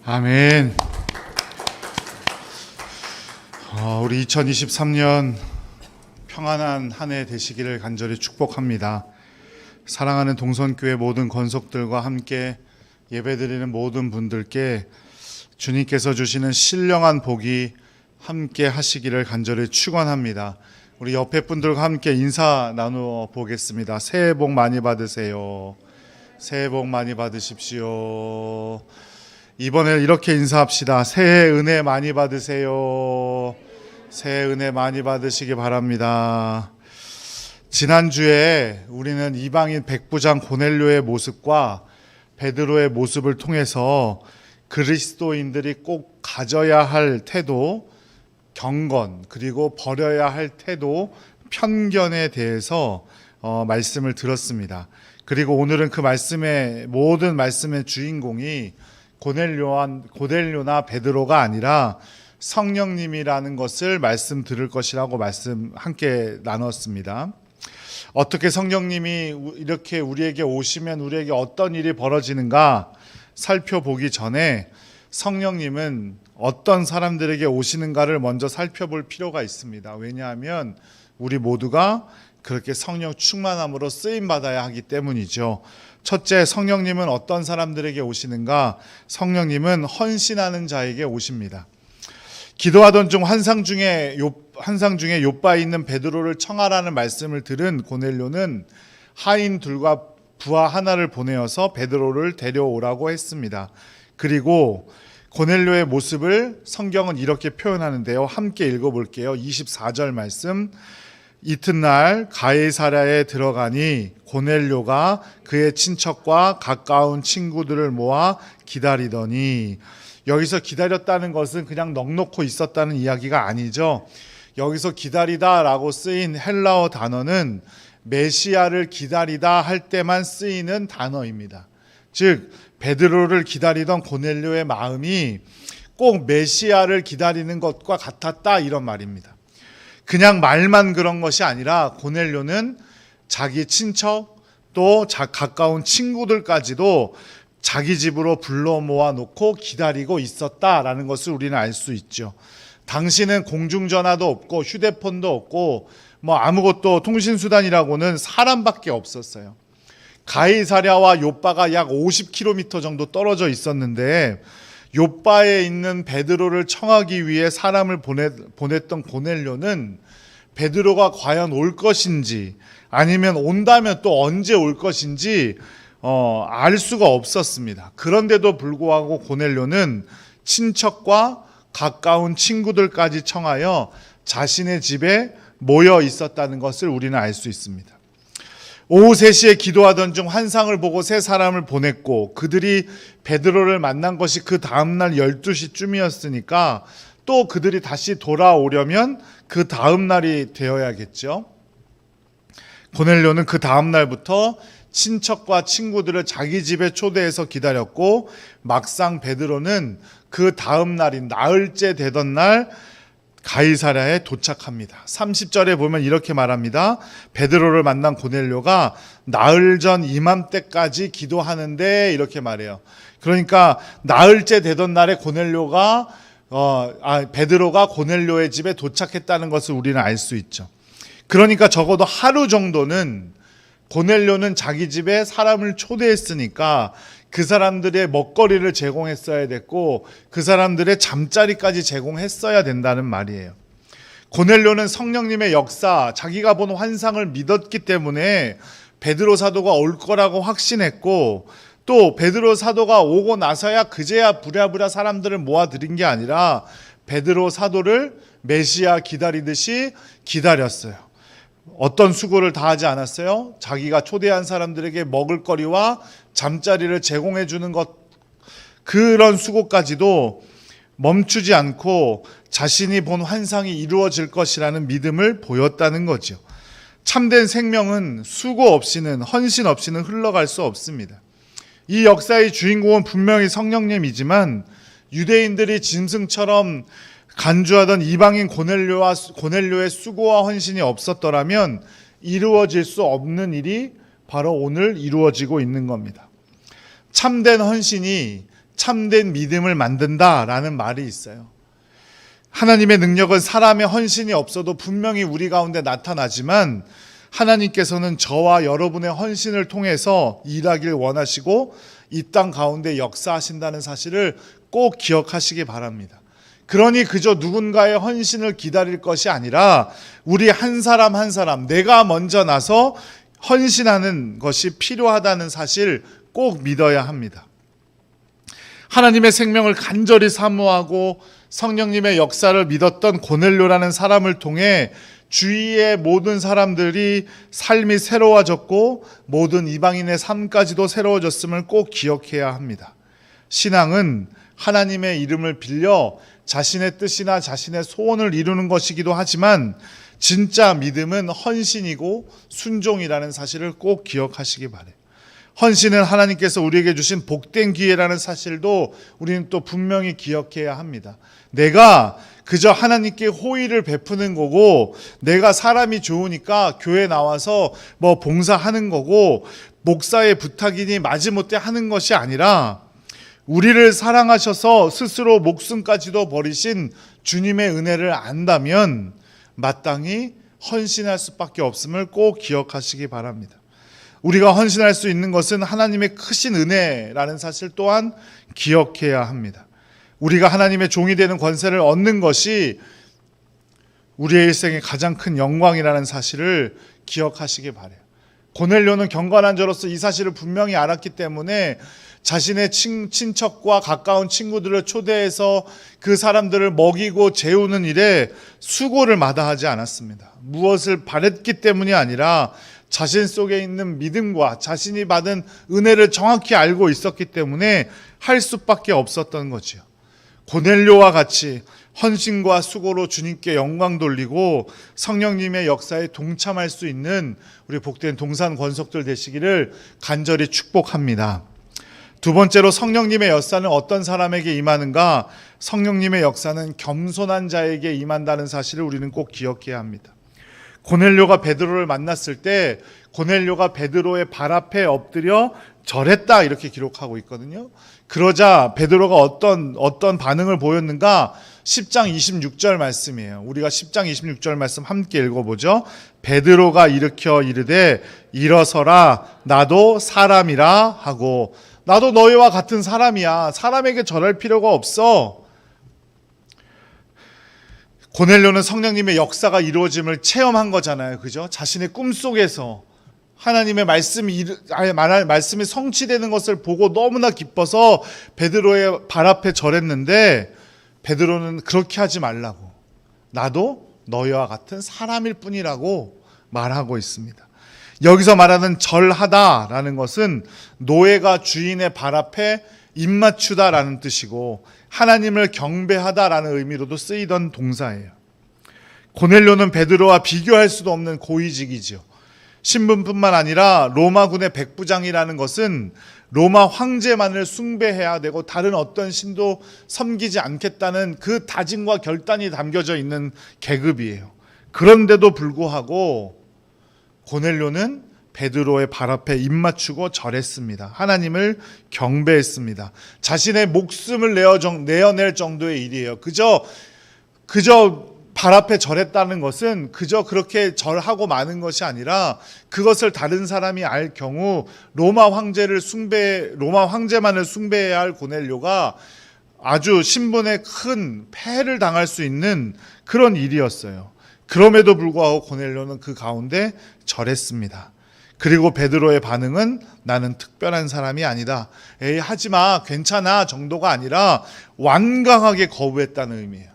아멘. 우리 2023년 평안한 한 해 되시기를 간절히 축복합니다. 사랑하는 동선교회 모든 권속들과 함께 예배드리는 모든 분들께 주님께서 주시는 신령한 복이 함께 하시기를 간절히 축원합니다. 우리 옆에 분들과 함께 인사 나누어 보겠습니다. 새해 복 많이 받으세요. 새해 복 많이 받으십시오. 이번에 이렇게 인사합시다. 새해 은혜 많이 받으세요. 새해 은혜 많이 받으시기 바랍니다. 지난주에 우리는 이방인 백부장 고넬료의 모습과 베드로의 모습을 통해서 그리스도인들이 꼭 가져야 할 태도, 경건, 그리고 버려야 할 태도, 편견에 대해서 말씀을 들었습니다. 그리고 오늘은 그 모든 말씀의 주인공이 고넬료나 베드로가 아니라 성령님이라는 것을 말씀 들을 것이라고 말씀 함께 나눴습니다. 어떻게 성령님이 이렇게 우리에게 오시면 우리에게 어떤 일이 벌어지는가 살펴보기 전에 성령님은 어떤 사람들에게 오시는가를 먼저 살펴볼 필요가 있습니다. 왜냐하면 우리 모두가 그렇게 성령 충만함으로 쓰임받아야 하기 때문이죠. 첫째, 성령님은 어떤 사람들에게 오시는가? 성령님은 헌신하는 자에게 오십니다. 기도하던 중 환상 중에 욥바에 있는 베드로를 청하라는 말씀을 들은 고넬료는 하인 둘과 부하 하나를 보내어서 베드로를 데려오라고 했습니다. 그리고 고넬료의 모습을 성경은 이렇게 표현하는데요. 함께 읽어볼게요. 24절 말씀. 이튿날 가이사랴에 들어가니 고넬료가 그의 친척과 가까운 친구들을 모아 기다리더니, 여기서 기다렸다는 것은 그냥 넋놓고 있었다는 이야기가 아니죠. 여기서 기다리다라고 쓰인 헬라어 단어는 메시아를 기다리다 할 때만 쓰이는 단어입니다. 즉 베드로를 기다리던 고넬료의 마음이 꼭 메시아를 기다리는 것과 같았다, 이런 말입니다. 그냥 말만 그런 것이 아니라 고넬료는 자기 친척 또 가까운 친구들까지도 자기 집으로 불러 모아놓고 기다리고 있었다라는 것을 우리는 알 수 있죠. 당시는 공중전화도 없고 휴대폰도 없고 아무것도 통신수단이라고는 사람밖에 없었어요. 가이사랴와 욥바가 약 50km 정도 떨어져 있었는데 욥바에 있는 베드로를 청하기 위해 사람을 보냈던 고넬료는 베드로가 과연 올 것인지, 아니면 온다면 또 언제 올 것인지 알 수가 없었습니다. 그런데도 불구하고 고넬료는 친척과 가까운 친구들까지 청하여 자신의 집에 모여 있었다는 것을 우리는 알 수 있습니다. 오후 3시에 기도하던 중 환상을 보고 세 사람을 보냈고, 그들이 베드로를 만난 것이 그 다음날 12시쯤이었으니까 또 그들이 다시 돌아오려면 그 다음날이 되어야겠죠. 고넬료는 그 다음날부터 친척과 친구들을 자기 집에 초대해서 기다렸고, 막상 베드로는 그 다음날인 나흘째 되던 날 가이사랴에 도착합니다. 30절에 보면 이렇게 말합니다. 베드로를 만난 고넬료가 나흘 전 이맘때까지 기도하는데, 이렇게 말해요. 그러니까 나흘째 되던 날에 베드로가 고넬료의 집에 도착했다는 것을 우리는 알 수 있죠. 그러니까 적어도 하루 정도는 고넬료는 자기 집에 사람을 초대했으니까 그 사람들의 먹거리를 제공했어야 됐고, 그 사람들의 잠자리까지 제공했어야 된다는 말이에요. 고넬료는 성령님의 역사, 자기가 본 환상을 믿었기 때문에 베드로 사도가 올 거라고 확신했고, 또 베드로 사도가 오고 나서야 그제야 부랴부랴 사람들을 모아들인 게 아니라 베드로 사도를 메시아 기다리듯이 기다렸어요. 어떤 수고를 다하지 않았어요? 자기가 초대한 사람들에게 먹을거리와 잠자리를 제공해 주는 것, 그런 수고까지도 멈추지 않고 자신이 본 환상이 이루어질 것이라는 믿음을 보였다는 거죠. 참된 생명은 수고 없이는, 헌신 없이는 흘러갈 수 없습니다. 이 역사의 주인공은 분명히 성령님이지만 유대인들이 짐승처럼 간주하던 이방인 고넬료의 수고와 헌신이 없었더라면 이루어질 수 없는 일이 바로 오늘 이루어지고 있는 겁니다. 참된 헌신이 참된 믿음을 만든다라는 말이 있어요. 하나님의 능력은 사람의 헌신이 없어도 분명히 우리 가운데 나타나지만 하나님께서는 저와 여러분의 헌신을 통해서 일하길 원하시고 이 땅 가운데 역사하신다는 사실을 꼭 기억하시기 바랍니다. 그러니 그저 누군가의 헌신을 기다릴 것이 아니라 우리 한 사람 한 사람 내가 먼저 나서 헌신하는 것이 필요하다는 사실 꼭 믿어야 합니다. 하나님의 생명을 간절히 사모하고 성령님의 역사를 믿었던 고넬료라는 사람을 통해 주위의 모든 사람들이 삶이 새로워졌고 모든 이방인의 삶까지도 새로워졌음을 꼭 기억해야 합니다. 신앙은 하나님의 이름을 빌려 자신의 뜻이나 자신의 소원을 이루는 것이기도 하지만 진짜 믿음은 헌신이고 순종이라는 사실을 꼭 기억하시기 바라요. 헌신은 하나님께서 우리에게 주신 복된 기회라는 사실도 우리는 또 분명히 기억해야 합니다. 내가 그저 하나님께 호의를 베푸는 거고 내가 사람이 좋으니까 교회 나와서 뭐 봉사하는 거고 목사의 부탁이니 마지못해 하는 것이 아니라 우리를 사랑하셔서 스스로 목숨까지도 버리신 주님의 은혜를 안다면 마땅히 헌신할 수밖에 없음을 꼭 기억하시기 바랍니다. 우리가 헌신할 수 있는 것은 하나님의 크신 은혜라는 사실 또한 기억해야 합니다. 우리가 하나님의 종이 되는 권세를 얻는 것이 우리의 일생의 가장 큰 영광이라는 사실을 기억하시기 바라요. 고넬료는 경건한 자로서 이 사실을 분명히 알았기 때문에 자신의 친척과 가까운 친구들을 초대해서 그 사람들을 먹이고 재우는 일에 수고를 마다하지 않았습니다. 무엇을 바랬기 때문이 아니라 자신 속에 있는 믿음과 자신이 받은 은혜를 정확히 알고 있었기 때문에 할 수밖에 없었던 거지요. 고넬료와 같이 헌신과 수고로 주님께 영광 돌리고 성령님의 역사에 동참할 수 있는 우리 복된 동산 권속들 되시기를 간절히 축복합니다. 두 번째로 성령님의 역사는 어떤 사람에게 임하는가? 성령님의 역사는 겸손한 자에게 임한다는 사실을 우리는 꼭 기억해야 합니다. 고넬료가 베드로를 만났을 때 고넬료가 베드로의 발 앞에 엎드려 절했다 이렇게 기록하고 있거든요. 그러자 베드로가 어떤 반응을 보였는가? 10장 26절 말씀이에요. 우리가 10장 26절 말씀 함께 읽어보죠. 베드로가 일으켜 이르되 일어서라 나도 사람이라 하고 나도 너희와 같은 사람이야. 사람에게 절할 필요가 없어. 고넬료는 성령님의 역사가 이루어짐을 체험한 거잖아요. 그죠? 자신의 꿈속에서 하나님의 말씀이 성취되는 것을 보고 너무나 기뻐서 베드로의 발 앞에 절했는데 베드로는 그렇게 하지 말라고. 나도 너희와 같은 사람일 뿐이라고 말하고 있습니다. 여기서 말하는 절하다라는 것은 노예가 주인의 발 앞에 입맞추다라는 뜻이고 하나님을 경배하다라는 의미로도 쓰이던 동사예요. 고넬료는 베드로와 비교할 수도 없는 고위직이죠. 신분뿐만 아니라 로마군의 백부장이라는 것은 로마 황제만을 숭배해야 되고 다른 어떤 신도 섬기지 않겠다는 그 다짐과 결단이 담겨져 있는 계급이에요. 그런데도 불구하고 고넬료는 베드로의 발 앞에 입맞추고 절했습니다. 하나님을 경배했습니다. 자신의 목숨을 내어낼 정도의 일이에요. 그저 발 앞에 절했다는 것은 그저 그렇게 절하고 마는 것이 아니라 그것을 다른 사람이 알 경우 로마 황제만을 숭배해야 할 고넬료가 아주 신분에 큰 폐해를 당할 수 있는 그런 일이었어요. 그럼에도 불구하고 고넬료는 그 가운데 절했습니다. 그리고 베드로의 반응은 나는 특별한 사람이 아니다. 에이 하지마 괜찮아 정도가 아니라 완강하게 거부했다는 의미예요.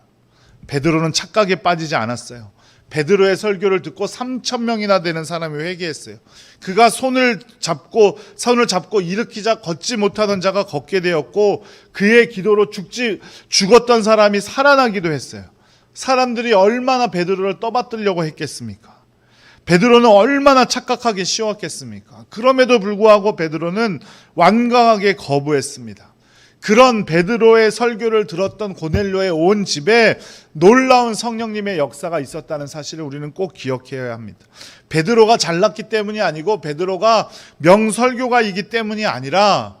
베드로는 착각에 빠지지 않았어요. 베드로의 설교를 듣고 3,000명이나 되는 사람이 회개했어요. 그가 손을 잡고 일으키자 걷지 못하던 자가 걷게 되었고 그의 기도로 죽었던 사람이 살아나기도 했어요. 사람들이 얼마나 베드로를 떠받들려고 했겠습니까? 베드로는 얼마나 착각하기 쉬웠겠습니까? 그럼에도 불구하고 베드로는 완강하게 거부했습니다. 그런 베드로의 설교를 들었던 고넬료의 온 집에 놀라운 성령님의 역사가 있었다는 사실을 우리는 꼭 기억해야 합니다. 베드로가 잘났기 때문이 아니고 베드로가 명설교가이기 때문이 아니라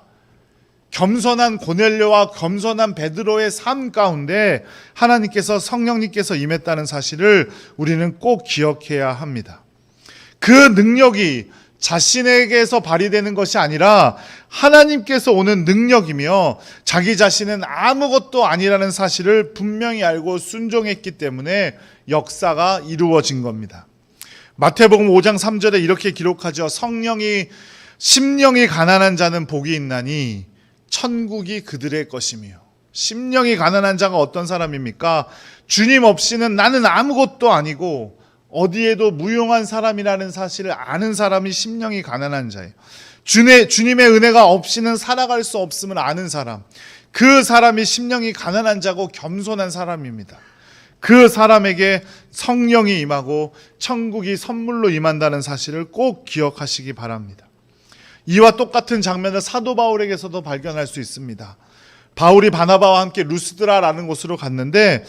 겸손한 고넬료와 겸손한 베드로의 삶 가운데 하나님께서 성령님께서 임했다는 사실을 우리는 꼭 기억해야 합니다. 그 능력이 자신에게서 발휘되는 것이 아니라 하나님께서 오는 능력이며 자기 자신은 아무것도 아니라는 사실을 분명히 알고 순종했기 때문에 역사가 이루어진 겁니다. 마태복음 5장 3절에 이렇게 기록하죠. 심령이 가난한 자는 복이 있나니 천국이 그들의 것이며. 심령이 가난한 자가 어떤 사람입니까? 주님 없이는 나는 아무것도 아니고 어디에도 무용한 사람이라는 사실을 아는 사람이 심령이 가난한 자예요. 주님의 은혜가 없이는 살아갈 수 없음을 아는 사람, 그 사람이 심령이 가난한 자고 겸손한 사람입니다. 그 사람에게 성령이 임하고 천국이 선물로 임한다는 사실을 꼭 기억하시기 바랍니다. 이와 똑같은 장면을 사도 바울에게서도 발견할 수 있습니다. 바울이 바나바와 함께 루스드라라는 곳으로 갔는데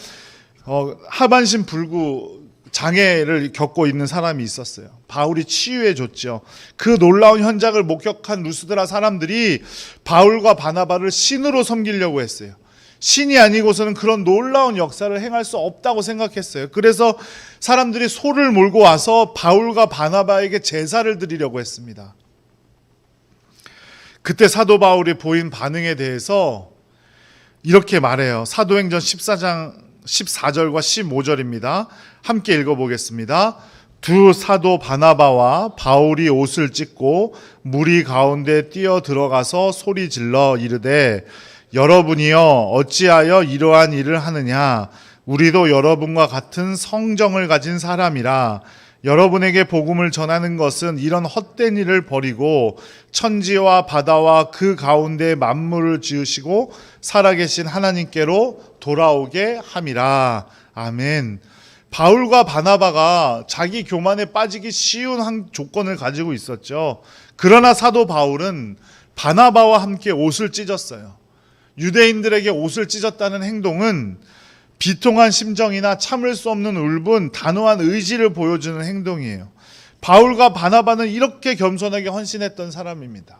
하반신 불구 장애를 겪고 있는 사람이 있었어요. 바울이 치유해 줬죠. 그 놀라운 현장을 목격한 루스드라 사람들이 바울과 바나바를 신으로 섬기려고 했어요. 신이 아니고서는 그런 놀라운 역사를 행할 수 없다고 생각했어요. 그래서 사람들이 소를 몰고 와서 바울과 바나바에게 제사를 드리려고 했습니다. 그때 사도 바울이 보인 반응에 대해서 이렇게 말해요. 사도행전 14장 14절과 15절입니다. 함께 읽어보겠습니다. 두 사도 바나바와 바울이 옷을 찢고 무리 가운데 뛰어 들어가서 소리 질러 이르되 여러분이여 어찌하여 이러한 일을 하느냐? 우리도 여러분과 같은 성정을 가진 사람이라. 여러분에게 복음을 전하는 것은 이런 헛된 일을 버리고 천지와 바다와 그 가운데 만물을 지으시고 살아계신 하나님께로 돌아오게 함이라. 아멘. 바울과 바나바가 자기 교만에 빠지기 쉬운 한 조건을 가지고 있었죠. 그러나 사도 바울은 바나바와 함께 옷을 찢었어요. 유대인들에게 옷을 찢었다는 행동은 비통한 심정이나 참을 수 없는 울분, 단호한 의지를 보여주는 행동이에요. 바울과 바나바는 이렇게 겸손하게 헌신했던 사람입니다.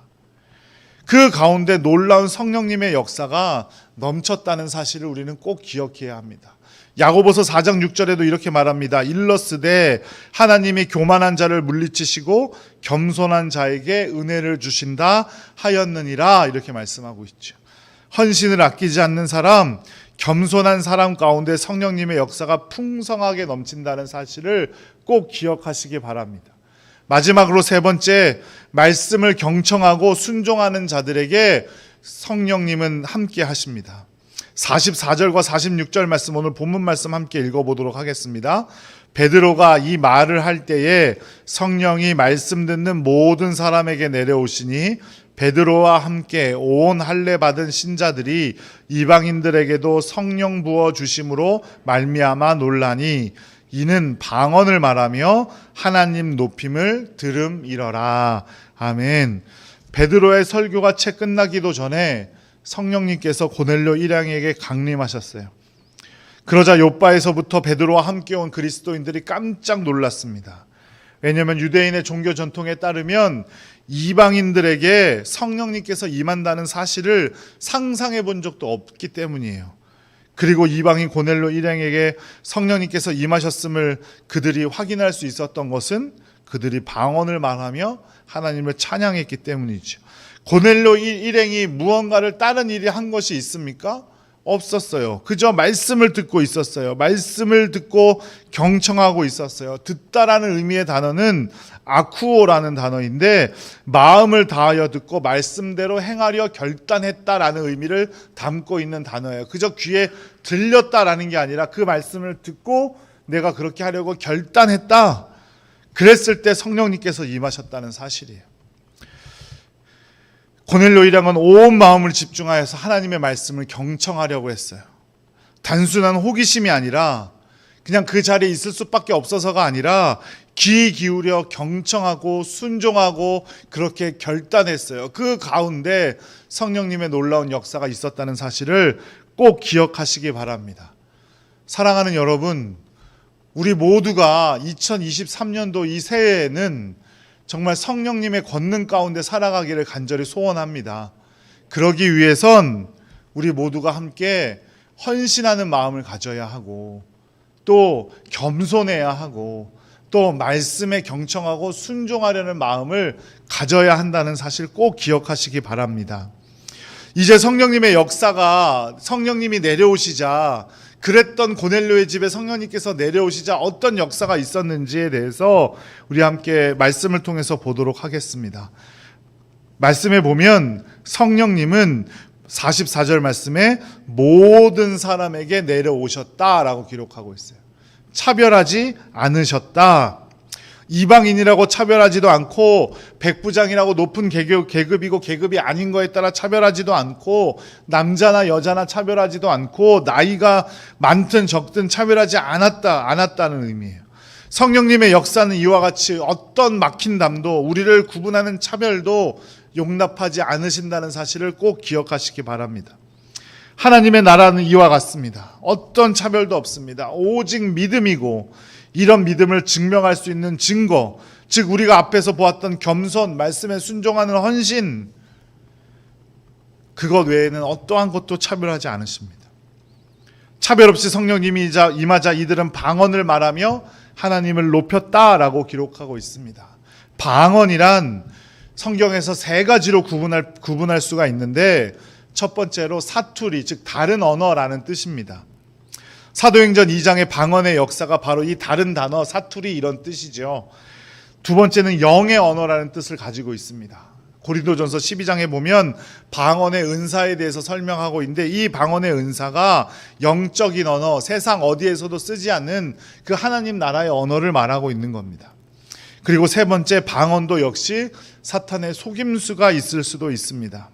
그 가운데 놀라운 성령님의 역사가 넘쳤다는 사실을 우리는 꼭 기억해야 합니다. 야고보서 4장 6절에도 이렇게 말합니다. 일러스되 하나님이 교만한 자를 물리치시고 겸손한 자에게 은혜를 주신다 하였느니라, 이렇게 말씀하고 있죠. 헌신을 아끼지 않는 사람, 겸손한 사람 가운데 성령님의 역사가 풍성하게 넘친다는 사실을 꼭 기억하시기 바랍니다. 마지막으로 세 번째, 말씀을 경청하고 순종하는 자들에게 성령님은 함께 하십니다. 44절과 46절 말씀, 오늘 본문 말씀 함께 읽어보도록 하겠습니다. 베드로가 이 말을 할 때에 성령이 말씀 듣는 모든 사람에게 내려오시니 베드로와 함께 온 할례 받은 신자들이 이방인들에게도 성령 부어 주심으로 말미암아 놀라니 이는 방언을 말하며 하나님 높임을 들음이러라. 아멘. 베드로의 설교가 채 끝나기도 전에 성령님께서 고넬료 일행에게 강림하셨어요. 그러자 요바에서부터 베드로와 함께 온 그리스도인들이 깜짝 놀랐습니다. 왜냐하면 유대인의 종교 전통에 따르면 이방인들에게 성령님께서 임한다는 사실을 상상해 본 적도 없기 때문이에요. 그리고 이방인 고넬료 일행에게 성령님께서 임하셨음을 그들이 확인할 수 있었던 것은 그들이 방언을 말하며 하나님을 찬양했기 때문이죠. 고넬료 일행이 무언가를 다른 일이 한 것이 있습니까? 없었어요. 그저 말씀을 듣고 있었어요. 말씀을 듣고 경청하고 있었어요. 듣다라는 의미의 단어는 아쿠오라는 단어인데 마음을 다하여 듣고 말씀대로 행하려 결단했다라는 의미를 담고 있는 단어예요. 그저 귀에 들렸다라는 게 아니라 그 말씀을 듣고 내가 그렇게 하려고 결단했다. 그랬을 때 성령님께서 임하셨다는 사실이에요. 고넬료 일행은 온 마음을 집중하여서 하나님의 말씀을 경청하려고 했어요. 단순한 호기심이 아니라 그냥 그 자리에 있을 수밖에 없어서가 아니라 귀 기울여 경청하고 순종하고 그렇게 결단했어요. 그 가운데 성령님의 놀라운 역사가 있었다는 사실을 꼭 기억하시기 바랍니다. 사랑하는 여러분, 우리 모두가 2023년도 이 새해에는 정말 성령님의 권능 가운데 살아가기를 간절히 소원합니다. 그러기 위해선 우리 모두가 함께 헌신하는 마음을 가져야 하고, 또 겸손해야 하고, 또 말씀에 경청하고 순종하려는 마음을 가져야 한다는 사실 꼭 기억하시기 바랍니다. 이제 성령님의 역사가, 성령님이 내려오시자, 그랬던 고넬료의 집에 성령님께서 내려오시자 어떤 역사가 있었는지에 대해서 우리 함께 말씀을 통해서 보도록 하겠습니다. 말씀에 보면 성령님은 44절 말씀에 모든 사람에게 내려오셨다라고 기록하고 있어요. 차별하지 않으셨다. 이방인이라고 차별하지도 않고, 백부장이라고 높은 계급이고 계급이 아닌 거에 따라 차별하지도 않고, 남자나 여자나 차별하지도 않고, 나이가 많든 적든 차별하지 않았다는 의미예요. 성령님의 역사는 이와 같이 어떤 막힌 담도, 우리를 구분하는 차별도 용납하지 않으신다는 사실을 꼭 기억하시기 바랍니다. 하나님의 나라는 이와 같습니다. 어떤 차별도 없습니다. 오직 믿음이고, 이런 믿음을 증명할 수 있는 증거, 즉 우리가 앞에서 보았던 겸손, 말씀에 순종하는 헌신, 그것 외에는 어떠한 것도 차별하지 않으십니다. 차별 없이 성령님이 임하자 이들은 방언을 말하며 하나님을 높였다라고 기록하고 있습니다. 방언이란 성경에서 세 가지로 구분할 수가 있는데, 첫 번째로 사투리, 즉 다른 언어라는 뜻입니다. 사도행전 2장의 방언의 역사가 바로 이 다른 단어, 사투리 이런 뜻이죠. 두 번째는 영의 언어라는 뜻을 가지고 있습니다. 고린도전서 12장에 보면 방언의 은사에 대해서 설명하고 있는데, 이 방언의 은사가 영적인 언어, 세상 어디에서도 쓰지 않는 그 하나님 나라의 언어를 말하고 있는 겁니다. 그리고 세 번째, 방언도 역시 사탄의 속임수가 있을 수도 있습니다.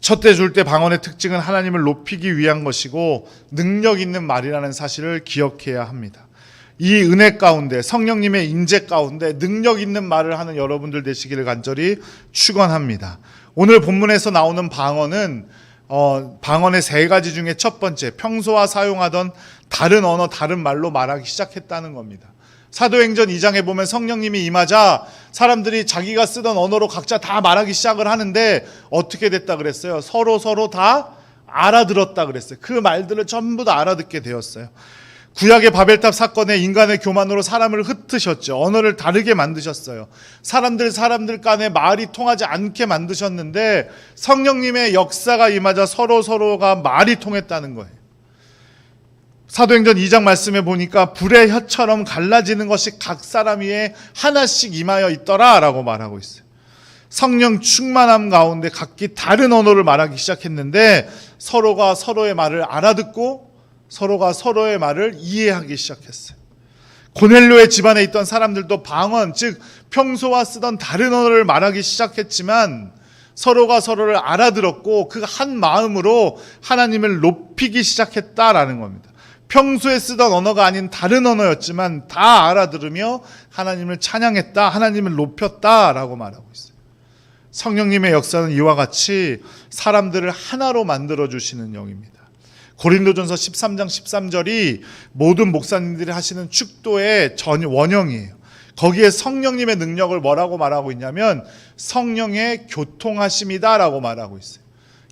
첫째 줄 때 방언의 특징은 하나님을 높이기 위한 것이고 능력 있는 말이라는 사실을 기억해야 합니다. 이 은혜 가운데, 성령님의 임재 가운데 능력 있는 말을 하는 여러분들 되시기를 간절히 축원합니다. 오늘 본문에서 나오는 방언은 방언의 세 가지 중에 첫 번째, 평소와 사용하던 다른 언어, 다른 말로 말하기 시작했다는 겁니다. 사도행전 2장에 보면 성령님이 임하자 사람들이 자기가 쓰던 언어로 각자 다 말하기 시작을 하는데, 어떻게 됐다 그랬어요? 서로 다 알아들었다 그랬어요. 그 말들을 전부 다 알아듣게 되었어요. 구약의 바벨탑 사건에 인간의 교만으로 사람을 흩으셨죠. 언어를 다르게 만드셨어요. 사람들 간에 말이 통하지 않게 만드셨는데, 성령님의 역사가 임하자 서로가 말이 통했다는 거예요. 사도행전 2장 말씀에 보니까 불의 혀처럼 갈라지는 것이 각 사람 위에 하나씩 임하여 있더라 라고 말하고 있어요. 성령 충만함 가운데 각기 다른 언어를 말하기 시작했는데, 서로가 서로의 말을 알아듣고 서로가 서로의 말을 이해하기 시작했어요. 고넬료의 집안에 있던 사람들도 방언, 즉 평소와 쓰던 다른 언어를 말하기 시작했지만 서로가 서로를 알아들었고 그 한 마음으로 하나님을 높이기 시작했다라는 겁니다. 평소에 쓰던 언어가 아닌 다른 언어였지만 다 알아들으며 하나님을 찬양했다, 하나님을 높였다라고 말하고 있어요. 성령님의 역사는 이와 같이 사람들을 하나로 만들어주시는 영입니다. 고린도전서 13장 13절이 모든 목사님들이 하시는 축도의 원형이에요. 거기에 성령님의 능력을 뭐라고 말하고 있냐면 성령의 교통하심이다라고 말하고 있어요.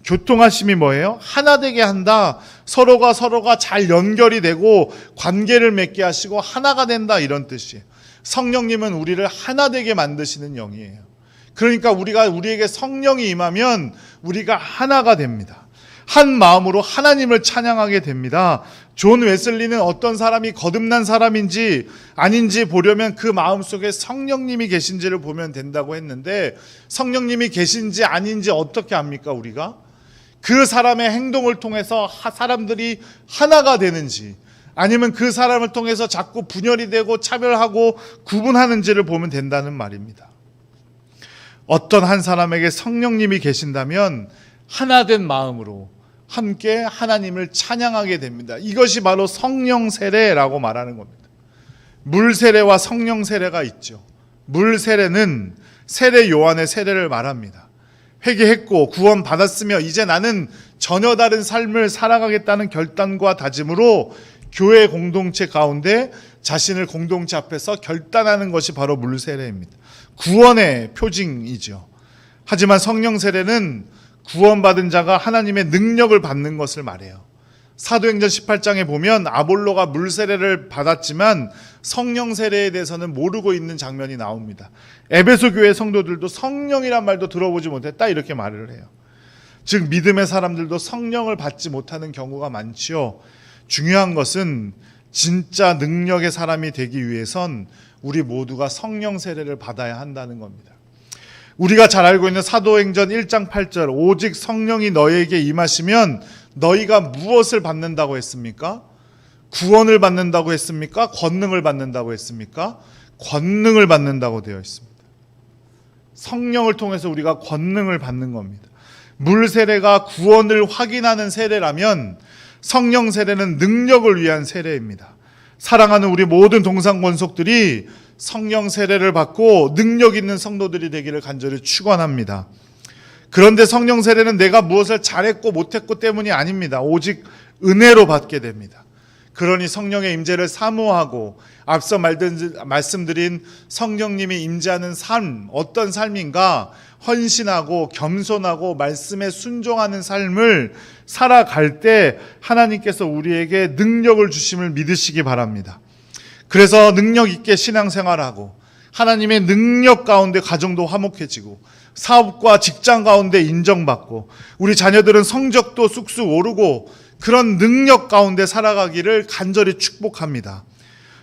교통하심이 뭐예요? 하나 되게 한다. 서로가 잘 연결이 되고 관계를 맺게 하시고 하나가 된다, 이런 뜻이에요. 성령님은 우리를 하나 되게 만드시는 영이에요. 그러니까 우리에게 성령이 임하면 우리가 하나가 됩니다. 한 마음으로 하나님을 찬양하게 됩니다. 존 웨슬리는 어떤 사람이 거듭난 사람인지 아닌지 보려면 그 마음속에 성령님이 계신지를 보면 된다고 했는데, 성령님이 계신지 아닌지 어떻게 압니까? 우리가 그 사람의 행동을 통해서 사람들이 하나가 되는지, 아니면 그 사람을 통해서 자꾸 분열이 되고 차별하고 구분하는지를 보면 된다는 말입니다. 어떤 한 사람에게 성령님이 계신다면 하나된 마음으로 함께 하나님을 찬양하게 됩니다. 이것이 바로 성령 세례라고 말하는 겁니다. 물 세례와 성령 세례가 있죠. 물 세례는 세례 요한의 세례를 말합니다. 회개했고 구원 받았으며 이제 나는 전혀 다른 삶을 살아가겠다는 결단과 다짐으로 교회 공동체 가운데 자신을 공동체 앞에서 결단하는 것이 바로 물 세례입니다. 구원의 표징이죠. 하지만 성령 세례는 구원받은 자가 하나님의 능력을 받는 것을 말해요. 사도행전 18장에 보면 아볼로가 물 세례를 받았지만 성령 세례에 대해서는 모르고 있는 장면이 나옵니다. 에베소 교회 성도들도 성령이란 말도 들어보지 못했다 이렇게 말을 해요. 즉 믿음의 사람들도 성령을 받지 못하는 경우가 많지요. 중요한 것은 진짜 능력의 사람이 되기 위해선 우리 모두가 성령 세례를 받아야 한다는 겁니다. 우리가 잘 알고 있는 사도행전 1장 8절 오직 성령이 너희에게 임하시면 너희가 무엇을 받는다고 했습니까? 구원을 받는다고 했습니까? 권능을 받는다고 했습니까? 권능을 받는다고 되어 있습니다. 성령을 통해서 우리가 권능을 받는 겁니다. 물 세례가 구원을 확인하는 세례라면 성령 세례는 능력을 위한 세례입니다. 사랑하는 우리 모든 동상권속들이 성령 세례를 받고 능력 있는 성도들이 되기를 간절히 축원합니다. 그런데 성령 세례는 내가 무엇을 잘했고 못했고 때문이 아닙니다. 오직 은혜로 받게 됩니다. 그러니 성령의 임재를 사모하고 앞서 말씀드린 성령님이 임재하는 삶, 어떤 삶인가? 헌신하고 겸손하고 말씀에 순종하는 삶을 살아갈 때 하나님께서 우리에게 능력을 주심을 믿으시기 바랍니다. 그래서 능력 있게 신앙생활하고 하나님의 능력 가운데 가정도 화목해지고 사업과 직장 가운데 인정받고 우리 자녀들은 성적도 쑥쑥 오르고 그런 능력 가운데 살아가기를 간절히 축복합니다.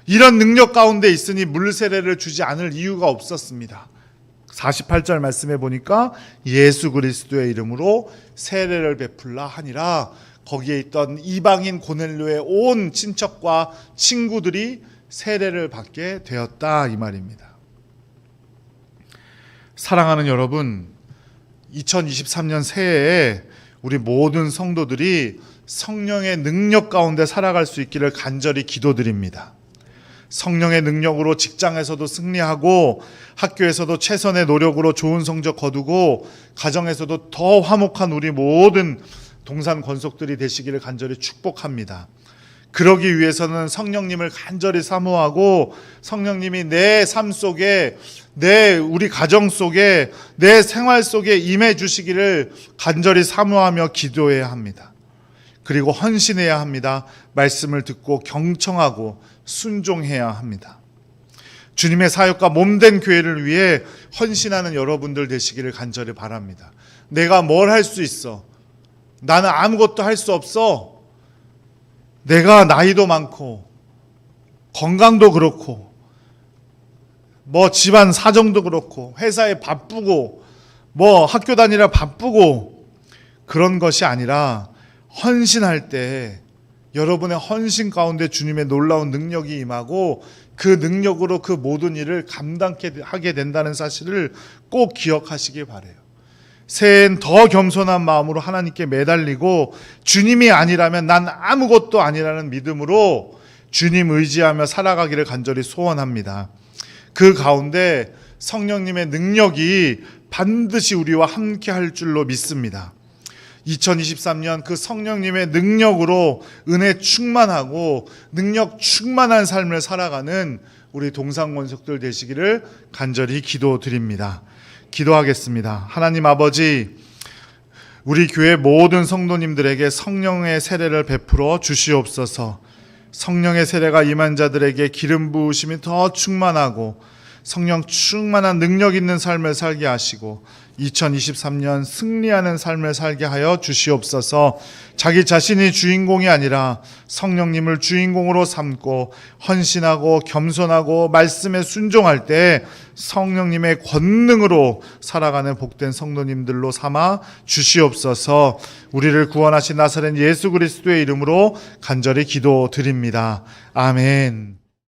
이런 능력 가운데 있으니 물 세례를 주지 않을 이유가 없었습니다. 48절 말씀해 보니까 예수 그리스도의 이름으로 세례를 베풀라 하니라. 거기에 있던 이방인 고넬료의 온 친척과 친구들이 세례를 받게 되었다 이 말입니다. 사랑하는 여러분, 2023년 새해에 우리 모든 성도들이 성령의 능력 가운데 살아갈 수 있기를 간절히 기도드립니다. 성령의 능력으로 직장에서도 승리하고 학교에서도 최선의 노력으로 좋은 성적 거두고 가정에서도 더 화목한 우리 모든 동산 권속들이 되시기를 간절히 축복합니다. 그러기 위해서는 성령님을 간절히 사모하고 성령님이 내 삶 속에 우리 가정 속에 내 생활 속에 임해 주시기를 간절히 사모하며 기도해야 합니다. 그리고 헌신해야 합니다. 말씀을 듣고 경청하고 순종해야 합니다. 주님의 사역과 몸된 교회를 위해 헌신하는 여러분들 되시기를 간절히 바랍니다. 내가 뭘 할 수 있어? 나는 아무것도 할 수 없어. 내가 나이도 많고 건강도 그렇고 뭐 집안 사정도 그렇고 회사에 바쁘고 뭐 학교 다니라 바쁘고 그런 것이 아니라 헌신할 때 여러분의 헌신 가운데 주님의 놀라운 능력이 임하고 그 능력으로 그 모든 일을 감당하게 하게 된다는 사실을 꼭 기억하시기 바라요. 새해엔 더 겸손한 마음으로 하나님께 매달리고 주님이 아니라면 난 아무것도 아니라는 믿음으로 주님 의지하며 살아가기를 간절히 소원합니다. 그 가운데 성령님의 능력이 반드시 우리와 함께 할 줄로 믿습니다. 2023년 그 성령님의 능력으로 은혜 충만하고 능력 충만한 삶을 살아가는 우리 동상권속들 되시기를 간절히 기도드립니다. 기도하겠습니다. 하나님 아버지, 우리 교회 모든 성도님들에게 성령의 세례를 베풀어 주시옵소서. 성령의 세례가 임한 자들에게 기름 부으심이 더 충만하고 성령 충만한 능력 있는 삶을 살게 하시고 2023년 승리하는 삶을 살게 하여 주시옵소서. 자기 자신이 주인공이 아니라 성령님을 주인공으로 삼고 헌신하고 겸손하고 말씀에 순종할 때 성령님의 권능으로 살아가는 복된 성도님들로 삼아 주시옵소서. 우리를 구원하신 나사렛 예수 그리스도의 이름으로 간절히 기도드립니다. 아멘.